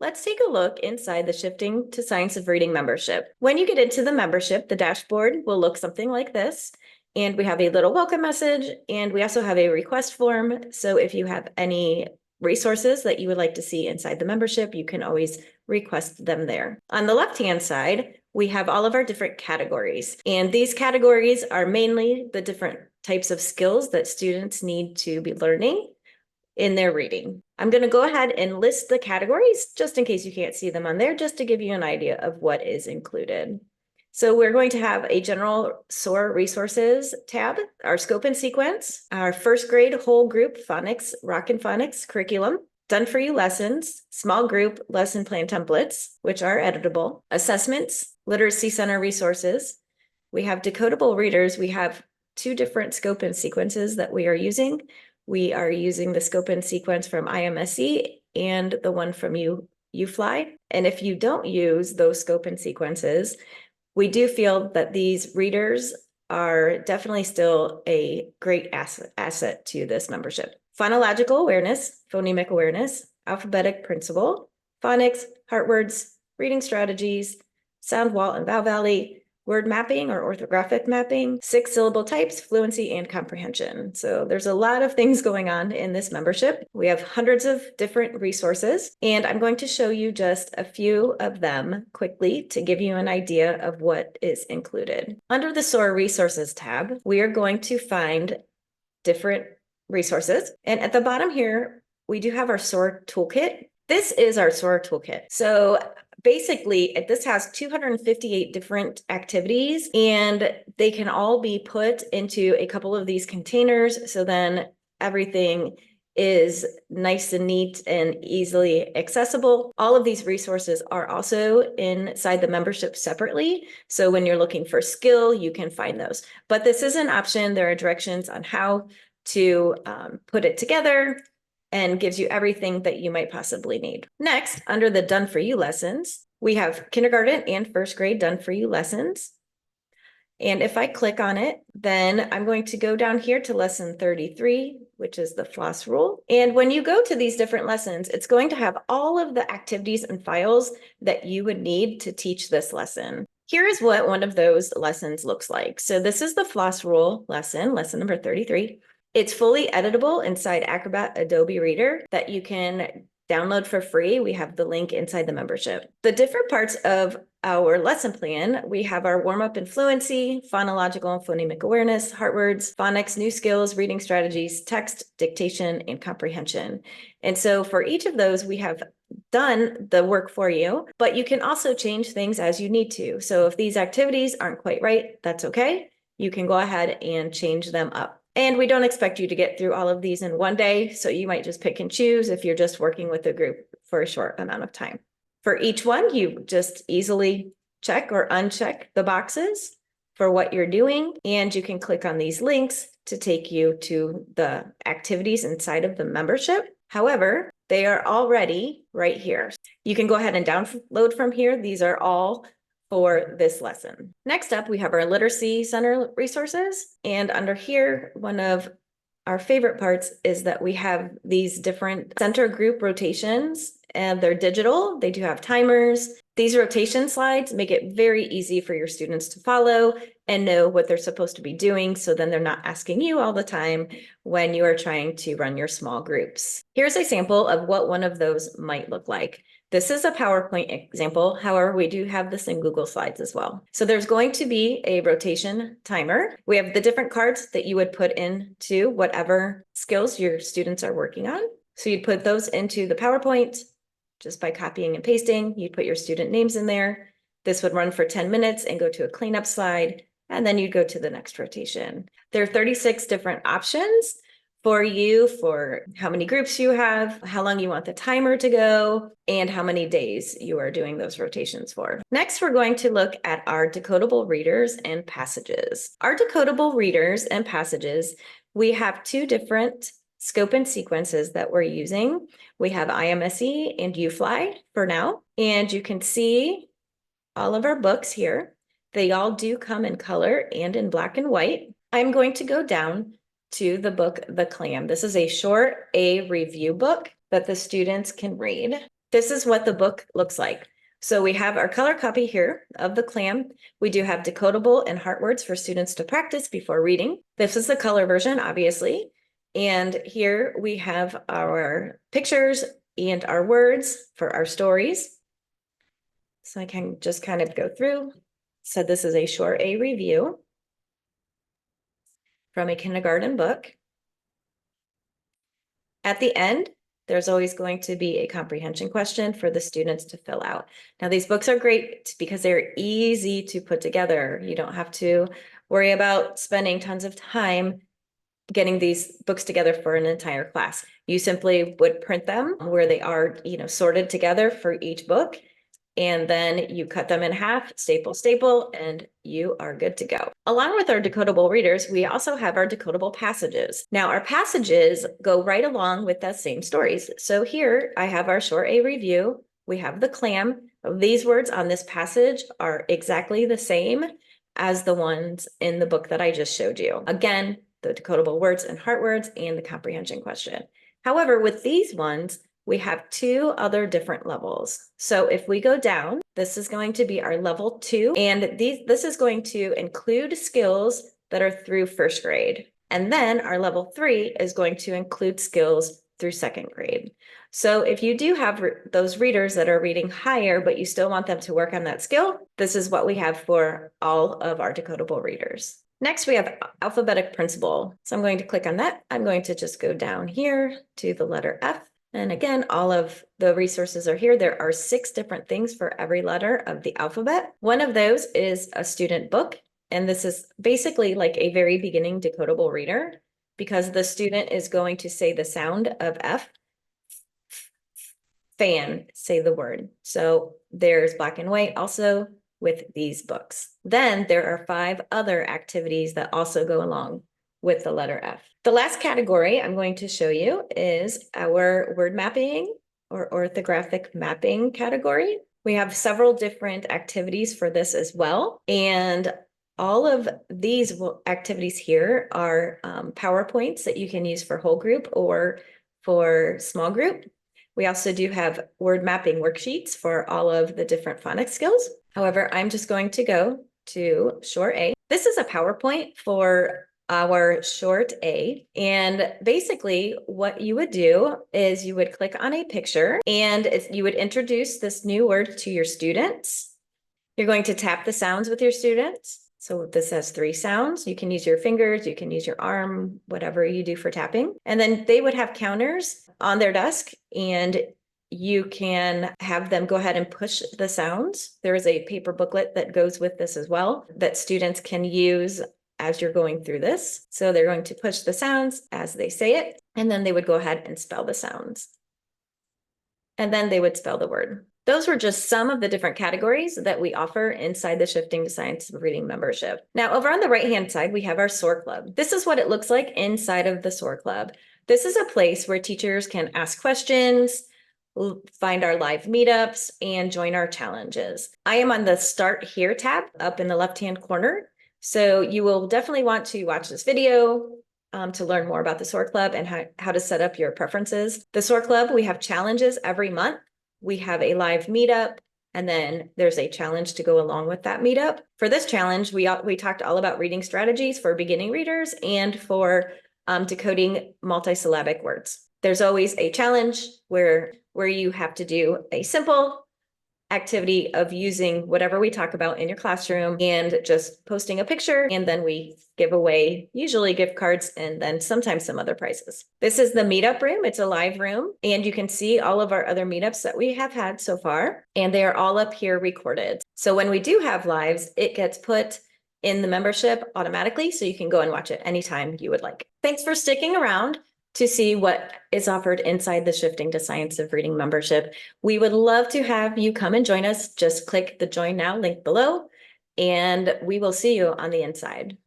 Let's take a look inside the Shifting to Science of Reading membership. When you get into the membership, the dashboard will look something like this. And we have a little welcome message, and we also have a request form. So if you have any resources that you would like to see inside the membership, you can always request them there. On the left-hand side, we have all of our different categories. And these categories are mainly the different types of skills that students need to be learning in their reading. I'm going to go ahead and list the categories just in case you can't see them on there, just to give you an idea of what is included. So we're going to have a general SOAR resources tab, our scope and sequence, our first grade whole group phonics, rock and phonics curriculum, done for you lessons, small group lesson plan templates, which are editable, assessments, literacy center resources. We have decodable readers. We have two different scope and sequences that we are using. We are using the scope and sequence from IMSE and the one from UFly. And if you don't use those scope and sequences, we do feel that these readers are definitely still a great asset to this membership. Phonological awareness, phonemic awareness, alphabetic principle, phonics, heart words, reading strategies, sound wall and vowel valley, word mapping or orthographic mapping, 6 syllable types, fluency, and comprehension. So there's a lot of things going on in this membership. We have hundreds of different resources, and I'm going to show you just a few of them quickly to give you an idea of what is included. Under the SOAR Resources tab, we are going to find different resources. And at the bottom here, we do have our SOAR toolkit. This is our SOAR toolkit. So basically, this has 258 different activities, and they can all be put into a couple of these containers. So then everything is nice and neat and easily accessible. All of these resources are also inside the membership separately. So when you're looking for skill, you can find those. But this is an option. There are directions on how to put it together, and gives you everything that you might possibly need. Next, under the Done For You lessons, we have kindergarten and first grade Done For You lessons. And if I click on it, then I'm going to go down here to lesson 33, which is the floss rule. And when you go to these different lessons, it's going to have all of the activities and files that you would need to teach this lesson. Here is what one of those lessons looks like. So this is the floss rule lesson, lesson number 33. It's fully editable inside Acrobat Adobe Reader that you can download for free. We have the link inside the membership. The different parts of our lesson plan, we have our warm-up and fluency, phonological and phonemic awareness, heart words, phonics, new skills, reading strategies, text, dictation, and comprehension. And so for each of those, we have done the work for you, but you can also change things as you need to. So if these activities aren't quite right, that's okay. You can go ahead and change them up. And we don't expect you to get through all of these in one day, so you might just pick and choose if you're just working with a group for a short amount of time. For each one, you just easily check or uncheck the boxes for what you're doing, and you can click on these links to take you to the activities inside of the membership. However, they are already right here. You can go ahead and download from here. These are all for this lesson. Next up, we have our Literacy Center resources. And under here, one of our favorite parts is that we have these different center group rotations, and they're digital. They do have timers. These rotation slides make it very easy for your students to follow and know what they're supposed to be doing, so then they're not asking you all the time when you are trying to run your small groups. Here's a sample of what one of those might look like. This is a PowerPoint example. However, we do have this in Google Slides as well. So there's going to be a rotation timer. We have the different cards that you would put into whatever skills your students are working on. So you'd put those into the PowerPoint just by copying and pasting. You'd put your student names in there. This would run for 10 minutes and go to a cleanup slide, and then you'd go to the next rotation. There are 36 different options for you, for how many groups you have, how long you want the timer to go, and how many days you are doing those rotations for. Next, we're going to look at our decodable readers and passages. Our decodable readers and passages, we have two different scope and sequences that we're using. We have IMSE and UFly for now, and you can see all of our books here. They all do come in color and in black and white. I'm going to go down to the book, The Clam. This is a short A review book that the students can read. This is what the book looks like. So we have our color copy here of the clam. We do have decodable and heart words for students to practice before reading. This is the color version, obviously. And here we have our pictures and our words for our stories. So I can just kind of go through. So this is a short A review from a kindergarten book. At the end, there's always going to be a comprehension question for the students to fill out. Now, these books are great because they're easy to put together. You don't have to worry about spending tons of time getting these books together for an entire class. You simply would print them where they are, sorted together for each book. And then you cut them in half, staple, and you are good to go. Along with our decodable readers, we also have our decodable passages. Now, our passages go right along with the same stories. So here I have our short A review. We have the clam. These words on this passage are exactly the same as the ones in the book that I just showed you. Again, the decodable words and heart words and the comprehension question. However, with these ones, we have two other different levels. So if we go down, this is going to be our level 2, and this is going to include skills that are through first grade. And then our level 3 is going to include skills through second grade. So if you do have those readers that are reading higher, but you still want them to work on that skill, this is what we have for all of our decodable readers. Next, we have alphabetic principle. So I'm going to click on that. I'm going to just go down here to the letter F. And again, all of the resources are here. There are 6 different things for every letter of the alphabet. One of those is a student book. And this is basically like a very beginning decodable reader because the student is going to say the sound of F. Fan, say the word. So there's black and white also with these books. Then there are 5 other activities that also go along with the letter F. The last category I'm going to show you is our word mapping or orthographic mapping category. We have several different activities for this as well. And all of these activities here are PowerPoints that you can use for whole group or for small group. We also do have word mapping worksheets for all of the different phonics skills. However, I'm just going to go to short A. This is a PowerPoint for our short A. And basically what you would do is you would click on a picture and you would introduce this new word to your students. You're going to tap the sounds with your students. So this has 3 sounds. You can use your fingers, you can use your arm, whatever you do for tapping. And then they would have counters on their desk and you can have them go ahead and push the sounds. There is a paper booklet that goes with this as well that students can use as you're going through this. So they're going to push the sounds as they say it, and then they would go ahead and spell the sounds. And then they would spell the word. Those were just some of the different categories that we offer inside the Shifting to Science of Reading membership. Now, over on the right-hand side, we have our SOAR Club. This is what it looks like inside of the SOAR Club. This is a place where teachers can ask questions, find our live meetups, and join our challenges. I am on the Start Here tab up in the left-hand corner. So you will definitely want to watch this video to learn more about the SOAR Club and how to set up your preferences. The SOAR Club, we have challenges every month. We have a live meetup, and then there's a challenge to go along with that meetup. For this challenge, we talked all about reading strategies for beginning readers and for decoding multisyllabic words. There's always a challenge where you have to do a simple activity of using whatever we talk about in your classroom and just posting a picture, and then we give away usually gift cards and then sometimes some other prizes. This is the meetup room. It's a live room, and you can see all of our other meetups that we have had so far, and they are all up here recorded. So when we do have lives, it gets put in the membership automatically, so you can go and watch it anytime you would like. Thanks for sticking around to see what is offered inside the Shifting to Science of Reading membership. We would love to have you come and join us. Just click the Join Now link below, and we will see you on the inside.